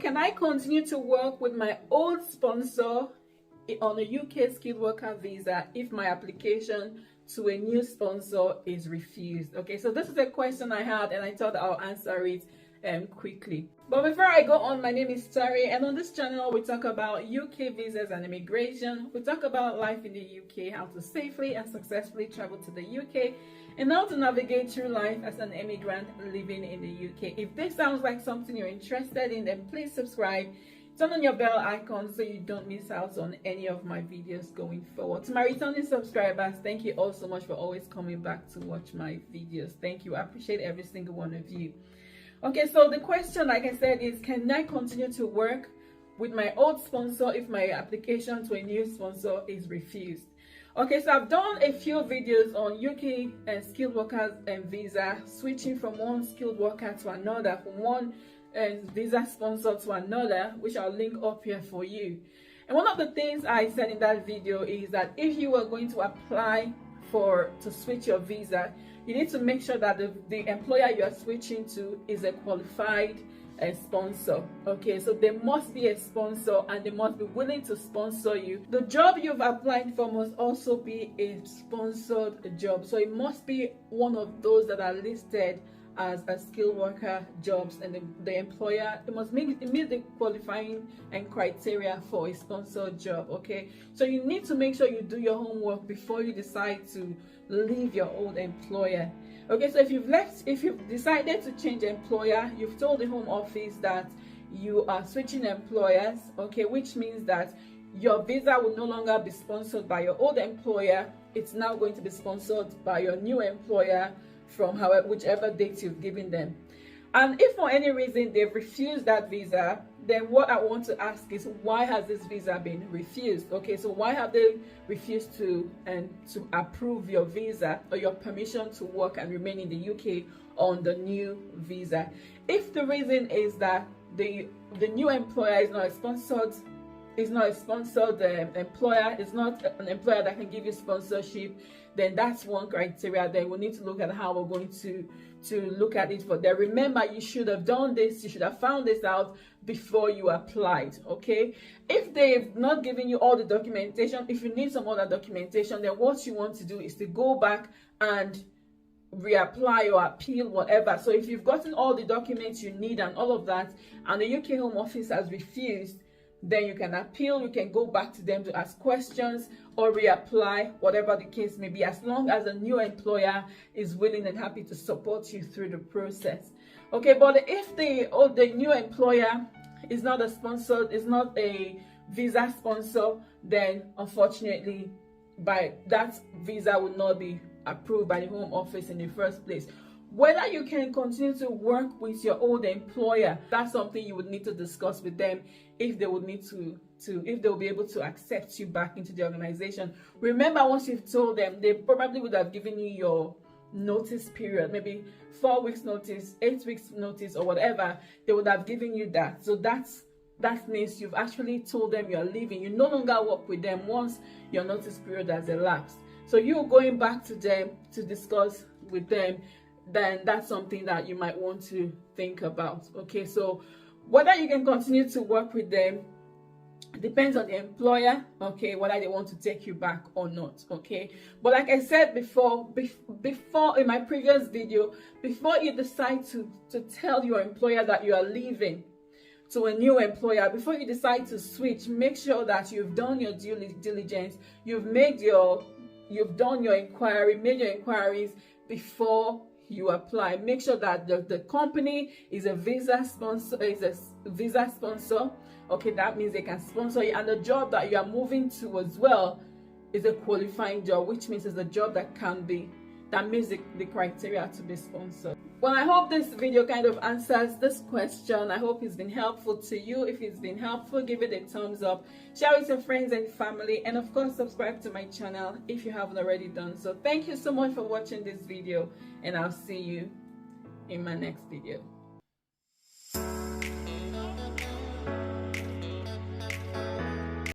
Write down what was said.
can I continue to work with my old sponsor on a UK skilled worker visa if my application to a new sponsor is refused? Okay, so this is a question I had and I thought I'll answer it quickly. But before I go on, my name is Tari, and on this channel we talk about UK visas and immigration. We talk about life in the UK, how to safely and successfully travel to the UK, and how to navigate through life as an immigrant living in the UK. If this sounds like something you're interested in, then please subscribe. Turn on your bell icon so you don't miss out on any of my videos going forward. To my returning subscribers, thank you all so much for always coming back to watch my videos. Thank you. I appreciate every single one of you. Okay, so the question, like I said, is can I continue to work with my old sponsor if my application to a new sponsor is refused? Okay, so I've done a few videos on UK skilled workers and visa, switching from one skilled worker to another, from one visa sponsor to another, which I'll link up here for you. And one of the things I said in that video is that if you are going to apply to switch your visa, you need to make sure that the employer you are switching to is a qualified sponsor. Okay, so there must be a sponsor and they must be willing to sponsor you. The job you've applied for must also be a sponsored job, so it must be one of those that are listed as a skilled worker jobs, and the employer, it must meet the qualifying and criteria for a sponsored job. Okay, so you need to make sure you do your homework before you decide to leave your old employer. Okay, so if you've decided to change employer, you've told the Home Office that you are switching employers, okay, which means that your visa will no longer be sponsored by your old employer. It's now going to be sponsored by your new employer from whichever date you've given them. And if for any reason they've refused that visa, then what I want to ask is, why has this visa been refused? Okay, so why have they refused to approve your visa or your permission to work and remain in the UK on the new visa? If the reason is that the new employer is not a sponsored employer, is not an employer that can give you sponsorship, then that's one criteria. Then we need to look at how we're going to look at it for that. Remember, you should have done this, you should have found this out before you applied. Okay, if they've not given you all the documentation, if you need some other documentation, then what you want to do is to go back and reapply or appeal, whatever. So if you've gotten all the documents you need and all of that, and the UK Home Office has refused, then you can appeal, you can go back to them to ask questions or reapply, whatever the case may be, as long as the new employer is willing and happy to support you through the process. Okay, but if the new employer is not a sponsor, is not a visa sponsor, then unfortunately that visa will not be approved by the Home Office in the first place. Whether you can continue to work with your old employer, that's something you would need to discuss with them if they would need if they'll be able to accept you back into the organization. Remember, once you've told them, they probably would have given you your notice period, maybe 4 weeks notice, 8 weeks notice, or whatever. They would have given you that. So that means you've actually told them you're leaving. You no longer work with them once your notice period has elapsed. So you going back to them to discuss with them, then that's something that you might want to think about. Okay, so whether you can continue to work with them depends on the employer, okay, whether they want to take you back or not. Okay, but like I said before in my previous video, before you decide to tell your employer that you are leaving to a new employer, before you decide to switch, make sure that you've done your due diligence, you've done your inquiry, made your inquiries before you apply. Make sure that the company is a visa sponsor, okay, that means they can sponsor you, and the job that you are moving to as well is a qualifying job, which means it's a job that meets the criteria to be sponsored. Well, I hope this video kind of answers this question. I hope it's been helpful to you. If it's been helpful, give it a thumbs up, share with your friends and family, and of course subscribe to my channel if you haven't already done so. Thank you so much for watching this video, and I'll see you in my next video.